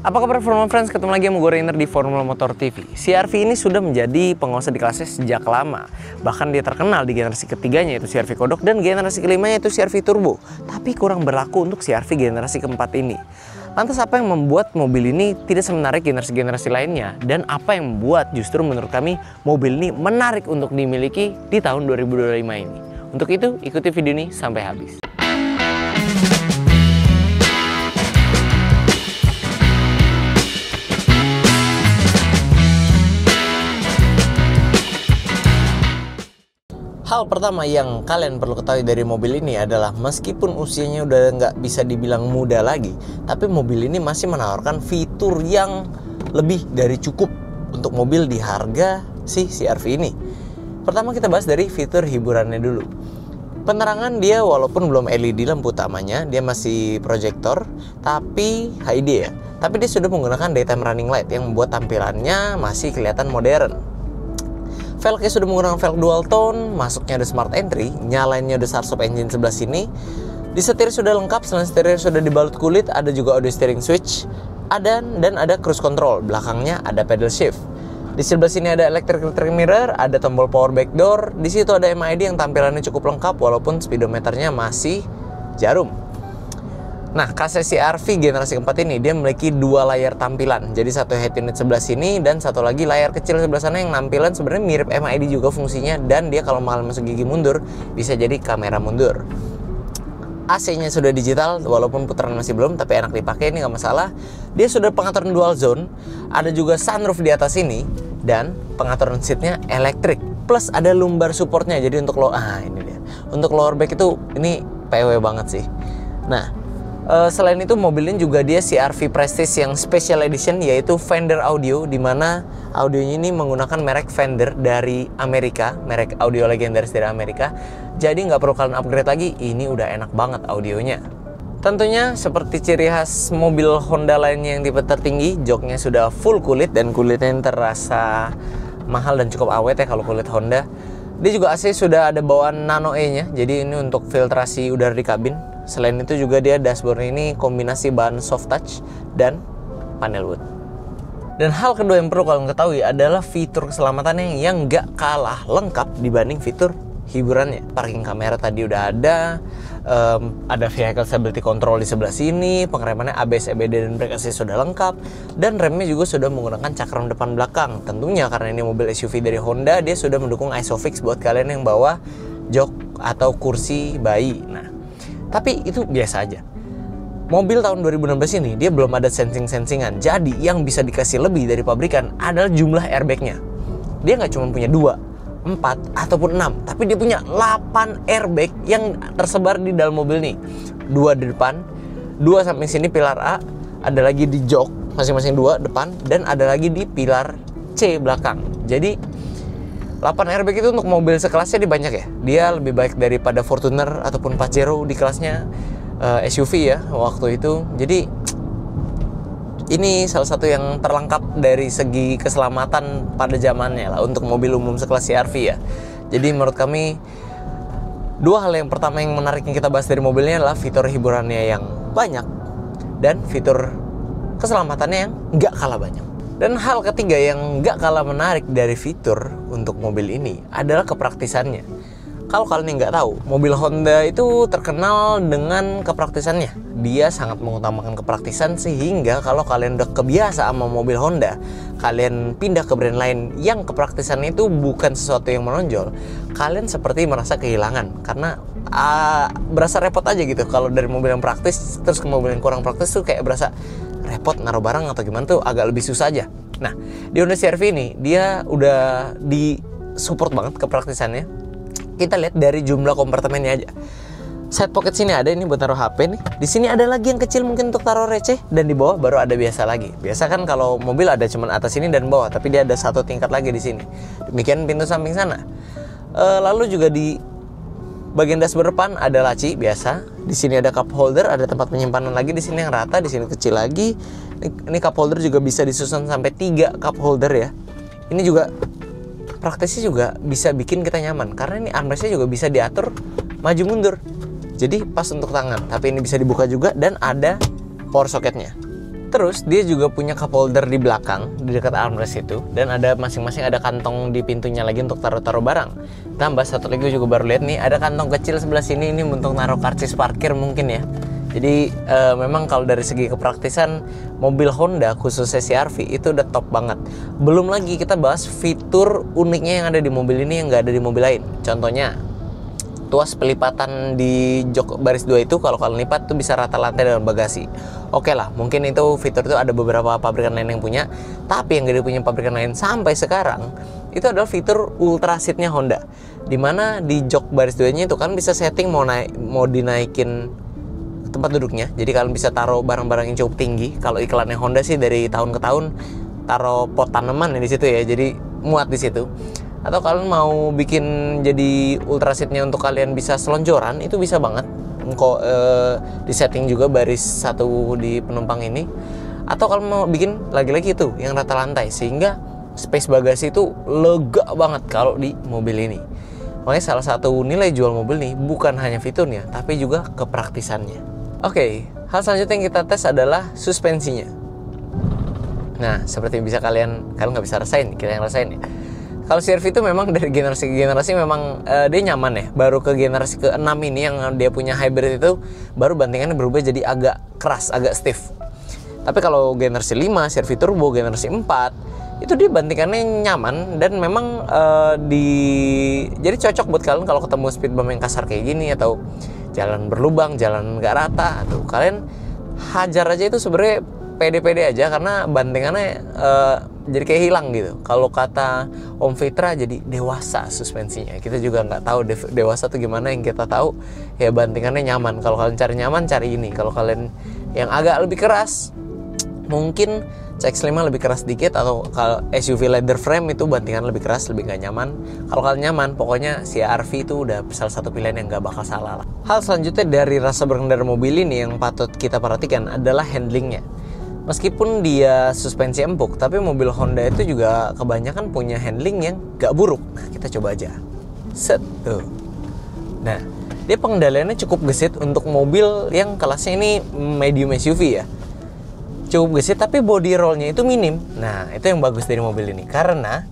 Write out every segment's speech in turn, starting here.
Apa kabar Formula Friends? Ketemu lagi sama gue Rainer di Formula Motor TV. CR-V ini sudah menjadi penguasa di kelasnya sejak lama. Bahkan dia terkenal di generasi ketiganya yaitu CR-V Kodok dan generasi kelimanya yaitu CR-V Turbo. Tapi kurang berlaku untuk CR-V generasi keempat ini. Lantas apa yang membuat mobil ini tidak semenarik generasi-generasi lainnya? Dan apa yang membuat justru menurut kami mobil ini menarik untuk dimiliki di tahun 2025 ini? Untuk itu ikuti video ini sampai habis. Hal pertama yang kalian perlu ketahui dari mobil ini adalah meskipun usianya udah nggak bisa dibilang muda lagi, tapi mobil ini masih menawarkan fitur yang lebih dari cukup untuk mobil di harga si CR-V ini. Pertama kita bahas dari fitur hiburannya dulu. Penerangan dia walaupun belum LED lampu utamanya, dia masih proyektor, tapi HID ya. Tapi dia sudah menggunakan daytime running light yang membuat tampilannya masih kelihatan modern. Velgnya sudah menggunakan velg dual tone, masuknya ada smart entry, nyalainnya ada Starship engine sebelah sini. Di setir sudah lengkap, selain setir sudah dibalut kulit, ada juga audio steering switch, dan ada cruise control. Belakangnya ada pedal shift. Di sebelah sini ada electric mirror, ada tombol power back door. Di situ ada MID yang tampilannya cukup lengkap walaupun speedometernya masih jarum. Nah, kaset CR-V generasi keempat ini dia memiliki dua layar tampilan. Jadi satu head unit sebelah sini dan satu lagi layar kecil sebelah sana yang tampilan sebenarnya mirip MID juga fungsinya, dan dia kalau malah masuk gigi mundur bisa jadi kamera mundur. AC-nya sudah digital walaupun putaran masih belum, tapi enak dipakai, ini nggak masalah. Dia sudah pengaturan dual zone, ada juga sunroof di atas ini dan pengaturan seatnya elektrik. Plus ada lumbar supportnya. Jadi untuk ini dia. Untuk lower back itu ini PW banget sih. Nah, selain itu mobil ini juga dia CR-V Prestige yang Special Edition yaitu Fender Audio, dimana audionya ini menggunakan merek Fender dari Amerika, merek audio legendaris dari Amerika. Jadi nggak perlu kalian upgrade lagi, ini udah enak banget audionya. Tentunya seperti ciri khas mobil Honda lainnya yang tipe tertinggi, joknya sudah full kulit dan kulitnya terasa mahal dan cukup awet ya kalau kulit Honda. Dia juga AC sudah ada bawaan Nano E-nya, jadi ini untuk filtrasi udara di kabin. Selain itu juga dia dashboard ini kombinasi bahan soft touch dan panel wood. Dan hal kedua yang perlu kalian ketahui adalah fitur keselamatannya yang nggak kalah lengkap dibanding fitur hiburannya. Parking kamera tadi udah ada vehicle stability control di sebelah sini, pengeremannya ABS, EBD dan brake assist sudah lengkap, dan remnya juga sudah menggunakan cakram depan belakang. Tentunya karena ini mobil SUV dari Honda, dia sudah mendukung ISOFIX buat kalian yang bawa jok atau kursi bayi. Nah, tapi itu biasa aja. Mobil tahun 2016 ini dia belum ada sensing-sensingan. Jadi yang bisa dikasih lebih dari pabrikan adalah jumlah airbagnya. Dia nggak cuma punya 2, 4, ataupun 6, tapi dia punya 8 airbag yang tersebar di dalam mobil nih. 2 di depan, 2 samping sini pilar A, ada lagi di jok masing-masing 2 depan, dan ada lagi di pilar C belakang. Jadi 8 airbag itu untuk mobil sekelasnya dia banyak ya. Dia lebih baik daripada Fortuner ataupun Pajero di kelasnya SUV ya waktu itu. Jadi ini salah satu yang terlengkap dari segi keselamatan pada zamannya lah untuk mobil umum sekelas CR-V ya. Jadi menurut kami dua hal yang pertama yang menarik yang kita bahas dari mobilnya adalah fitur hiburannya yang banyak dan fitur keselamatannya yang nggak kalah banyak. Dan hal ketiga yang nggak kalah menarik dari fitur untuk mobil ini adalah kepraktisannya. Kalau kalian yang nggak tahu, mobil Honda itu terkenal dengan kepraktisannya. Dia sangat mengutamakan kepraktisan sehingga kalau kalian udah kebiasa sama mobil Honda, kalian pindah ke brand lain yang kepraktisannya itu bukan sesuatu yang menonjol, kalian seperti merasa kehilangan karena berasa repot aja gitu. Kalau dari mobil yang praktis terus ke mobil yang kurang praktis tuh kayak berasa repot naruh barang atau gimana tuh agak lebih susah aja. Nah, di Honda CR-V ini dia udah di support banget kepraktisannya. Kita lihat dari jumlah kompartemennya aja. Side pocket sini ada ini buat taruh HP nih. Di sini ada lagi yang kecil mungkin untuk taruh receh, dan di bawah baru ada biasa lagi. Biasa kan kalau mobil ada cuman atas ini dan bawah, tapi dia ada satu tingkat lagi di sini. Demikian pintu samping sana. Lalu juga di bagian dashboard depan ada laci biasa. Di sini ada cup holder, ada tempat penyimpanan lagi di sini yang rata, di sini kecil lagi. Ini cup holder juga bisa disusun sampai 3 cup holder ya. Ini juga praktisnya juga bisa bikin kita nyaman karena ini armrestnya juga bisa diatur maju mundur. Jadi pas untuk tangan, tapi ini bisa dibuka juga dan ada power socketnya. Terus dia juga punya cup holder di belakang, di dekat armrest itu, dan ada masing-masing ada kantong di pintunya lagi untuk taruh-taruh barang. Tambah satu lagi juga baru lihat nih, ada kantong kecil sebelah sini, ini untuk naruh karcis parkir mungkin ya. Jadi memang kalau dari segi kepraktisan mobil Honda khususnya CR-V itu udah top banget. Belum lagi kita bahas fitur uniknya yang ada di mobil ini yang nggak ada di mobil lain. Contohnya tuas pelipatan di jok baris 2 itu kalau kalian lipat tuh bisa rata lantai dalam bagasi. Oke lah, mungkin itu fitur itu ada beberapa pabrikan lain yang punya, tapi yang gak punya pabrikan lain sampai sekarang itu adalah fitur ultra seatnya Honda, dimana di jok baris 2 nya itu kan bisa setting mau dinaikin tempat duduknya, jadi kalian bisa taruh barang-barang yang cukup tinggi. Kalau iklannya Honda sih dari tahun ke tahun taruh pot tanaman di situ ya, jadi muat di situ. Atau kalian mau bikin jadi ultra seatnya untuk kalian bisa selonjoran, itu bisa banget kok, di setting juga baris 1 di penumpang ini. Atau kalian mau bikin lagi-lagi itu yang rata lantai, sehingga space bagasi itu lega banget kalau di mobil ini. Makanya salah satu nilai jual mobil nih bukan hanya fiturnya, tapi juga kepraktisannya. Oke, hal selanjutnya yang kita tes adalah suspensinya. Nah, seperti bisa kalian nggak bisa rasain, kita yang rasain ya. Kalau CR-V itu memang dari generasi ke generasi memang dia nyaman ya. Baru ke generasi ke-6 ini yang dia punya hybrid itu baru bantingannya berubah jadi agak keras, agak stiff. Tapi kalau generasi 5, CR-V Turbo, generasi 4 itu dia bantingannya nyaman dan memang jadi cocok buat kalian kalau ketemu speed bump yang kasar kayak gini atau jalan berlubang, jalan nggak rata, tuh kalian hajar aja itu sebenarnya pede-pede aja karena bantingannya jadi kayak hilang gitu. Kalau kata Om Fitra jadi dewasa suspensinya. Kita juga nggak tahu dewasa tuh gimana, yang kita tahu ya bantingannya nyaman. Kalau kalian cari nyaman, cari ini. Kalau kalian yang agak lebih keras, mungkin CX-5 lebih keras sedikit, atau kalau SUV leather frame itu bantingan lebih keras, lebih nggak nyaman. Kalau kalian nyaman, pokoknya CR-V itu udah salah satu pilihan yang nggak bakal salah lah. Hal selanjutnya dari rasa berkendara mobil ini yang patut kita perhatikan adalah handlingnya. Meskipun dia suspensi empuk, tapi mobil Honda itu juga kebanyakan punya handling yang nggak buruk. Nah, kita coba aja. Set tuh. Nah, dia pengendaliannya cukup gesit untuk mobil yang kelasnya ini medium SUV ya. Cukup gesit, tapi body rollnya itu minim. Nah, itu yang bagus dari mobil ini, karena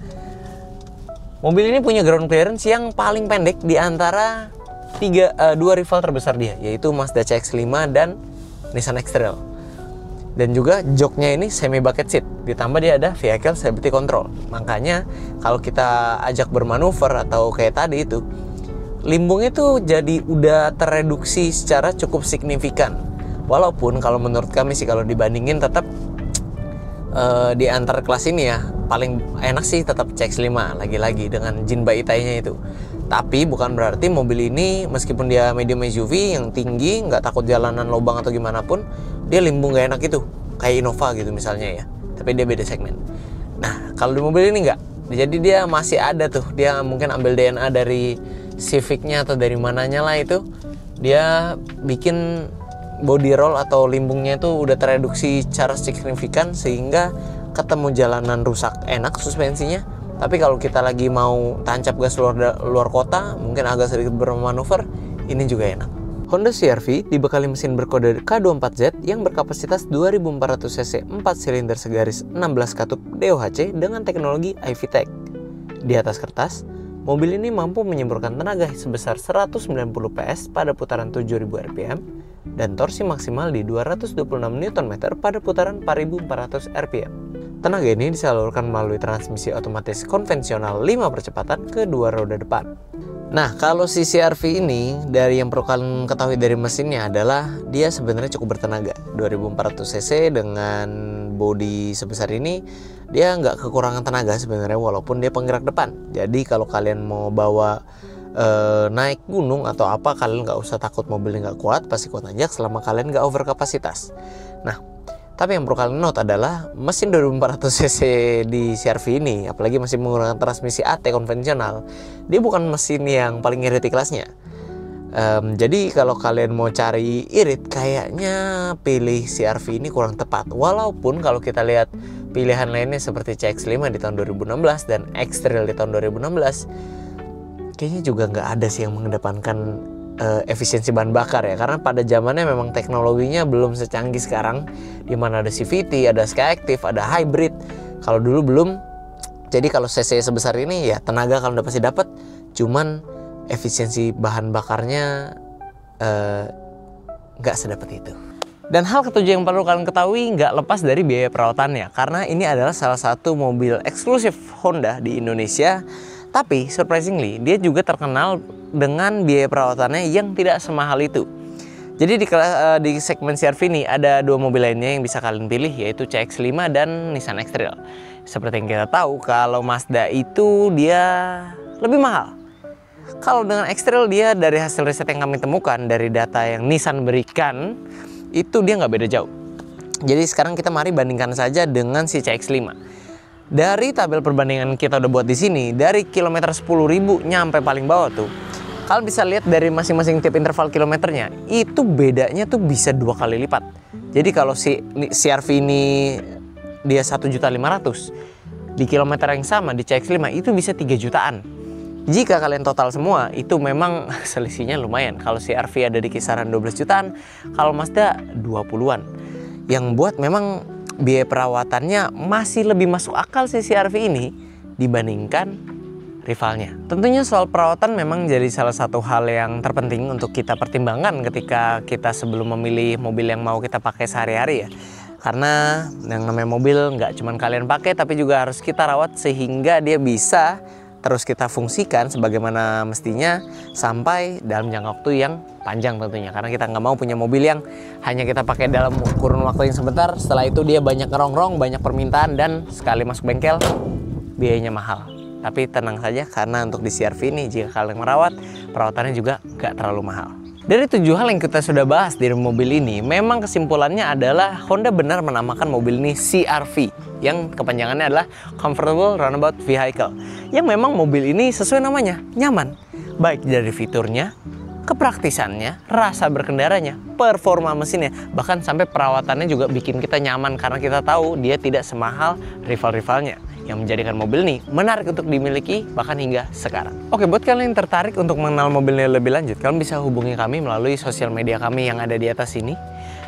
mobil ini punya ground clearance yang paling pendek di antara dua rival terbesar dia, yaitu Mazda CX-5 dan Nissan X-Trail. Dan juga joknya ini semi bucket seat, ditambah dia ada vehicle stability control. Makanya kalau kita ajak bermanuver atau kayak tadi itu, limbungnya tuh jadi udah tereduksi secara cukup signifikan. Walaupun kalau menurut kami sih kalau dibandingin tetap di antar kelas ini ya paling enak sih tetap CX-5 lagi-lagi dengan Jinba Itai-nya itu. Tapi bukan berarti mobil ini meskipun dia medium SUV yang tinggi, nggak takut jalanan lubang atau gimana pun, dia limbung nggak enak itu kayak Innova gitu misalnya ya. Tapi dia beda segmen. Nah, kalau di mobil ini nggak. Jadi dia masih ada tuh, dia mungkin ambil DNA dari Civic-nya atau dari mananya lah itu, dia bikin body roll atau limbungnya itu udah tereduksi secara signifikan sehingga ketemu jalanan rusak enak suspensinya. Tapi kalau kita lagi mau tancap gas luar kota, mungkin agak sedikit bermanuver, ini juga enak. Honda CR-V dibekali mesin berkode K24Z yang berkapasitas 2400 cc 4 silinder segaris 16 katup DOHC dengan teknologi iVTEC. Di atas kertas, mobil ini mampu menyemburkan tenaga sebesar 190 PS pada putaran 7000 rpm dan torsi maksimal di 226 Nm pada putaran 4400 rpm. Tenaga ini disalurkan melalui transmisi otomatis konvensional 5 percepatan ke dua roda depan. Nah, kalau si CR-V ini, dari yang perlu kalian ketahui dari mesinnya adalah dia sebenarnya cukup bertenaga. 2400 cc dengan bodi sebesar ini, dia nggak kekurangan tenaga sebenarnya walaupun dia penggerak depan. Jadi kalau kalian mau bawa naik gunung atau apa, kalian nggak usah takut mobilnya nggak kuat, pasti kuat aja selama kalian nggak over kapasitas. Nah, tapi yang perlu kalian note adalah mesin 2400 cc di CR-V ini, apalagi masih menggunakan transmisi AT konvensional, dia bukan mesin yang paling irit di kelasnya. Jadi kalau kalian mau cari irit, kayaknya pilih CR-V ini kurang tepat. Walaupun kalau kita lihat pilihan lainnya seperti CX-5 di tahun 2016 dan X-Trail di tahun 2016, kayaknya juga nggak ada sih yang mengedepankan efisiensi bahan bakar ya, karena pada zamannya memang teknologinya belum secanggih sekarang, dimana ada CVT, ada Skyactiv, ada hybrid. Kalau dulu belum. Jadi kalau cc sebesar ini ya tenaga kalau udah pasti dapat, cuman efisiensi bahan bakarnya nggak sedapat itu. Dan hal ketujuh yang perlu kalian ketahui nggak lepas dari biaya perawatannya, karena ini adalah salah satu mobil eksklusif Honda di Indonesia. Tapi surprisingly dia juga terkenal dengan biaya perawatannya yang tidak semahal itu. Jadi di segmen CR-V ini ada dua mobil lainnya yang bisa kalian pilih, yaitu CX-5 dan Nissan X-Trail. Seperti yang kita tahu, kalau Mazda itu dia lebih mahal. Kalau dengan X-Trail dia dari hasil riset yang kami temukan, dari data yang Nissan berikan, itu dia nggak beda jauh. Jadi sekarang kita mari bandingkan saja dengan si CX-5. Dari tabel perbandingan kita udah buat di sini, dari kilometer 10.000 nyampe paling bawah tuh, kalian bisa lihat dari masing-masing tiap interval kilometernya, itu bedanya tuh bisa 2 kali lipat. Jadi kalau si CR-V ini dia 1.500.000, di kilometer yang sama di CX-5 itu bisa 3 jutaan. Jika kalian total semua, itu memang selisihnya lumayan. Kalau CR-V ada di kisaran 12 jutaan, kalau Mazda 20-an. Yang buat memang biaya perawatannya masih lebih masuk akal si CR-V ini dibandingkan rivalnya. Tentunya soal perawatan memang jadi salah satu hal yang terpenting untuk kita pertimbangkan ketika kita sebelum memilih mobil yang mau kita pakai sehari-hari ya. Karena yang namanya mobil nggak cuma kalian pakai, tapi juga harus kita rawat sehingga dia bisa terus kita fungsikan sebagaimana mestinya sampai dalam jangka waktu yang panjang tentunya. Karena kita nggak mau punya mobil yang hanya kita pakai dalam kurun waktu yang sebentar, setelah itu dia banyak ngerongrong, banyak permintaan, dan sekali masuk bengkel biayanya mahal. Tapi tenang saja, karena untuk di CR-V ini jika kalian merawat, perawatannya juga nggak terlalu mahal. Dari 7 hal yang kita sudah bahas dari mobil ini, memang kesimpulannya adalah Honda benar menamakan mobil ini CR-V, yang kepanjangannya adalah Comfortable Runabout Vehicle, yang memang mobil ini sesuai namanya, nyaman, baik dari fiturnya, kepraktisannya, rasa berkendaranya, performa mesinnya, bahkan sampai perawatannya juga bikin kita nyaman karena kita tahu dia tidak semahal rival-rivalnya, yang menjadikan mobil ini menarik untuk dimiliki bahkan hingga sekarang. Oke, buat kalian yang tertarik untuk mengenal mobilnya lebih lanjut, kalian bisa hubungi kami melalui sosial media kami yang ada di atas ini.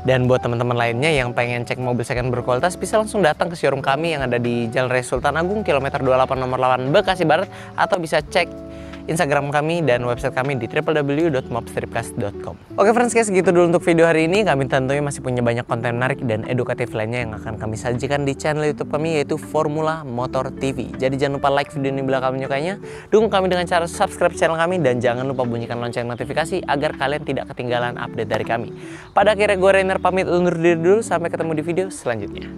Dan buat teman-teman lainnya yang pengen cek mobil second berkualitas, bisa langsung datang ke showroom kami yang ada di Jalan Raya Sultan Agung, kilometer 28 nomor 8 Bekasi Barat, atau bisa cek Instagram kami dan website kami di www.mobstripcast.com. Oke friends, guys, segitu dulu untuk video hari ini. Kami tentunya masih punya banyak konten menarik dan edukatif lainnya yang akan kami sajikan di channel YouTube kami, yaitu Formula Motor TV. Jadi jangan lupa like video ini bila kalian menyukainya, dukung kami dengan cara subscribe channel kami, dan jangan lupa bunyikan lonceng notifikasi agar kalian tidak ketinggalan update dari kami. Pada akhirnya gue Rainer pamit undur diri dulu, sampai ketemu di video selanjutnya.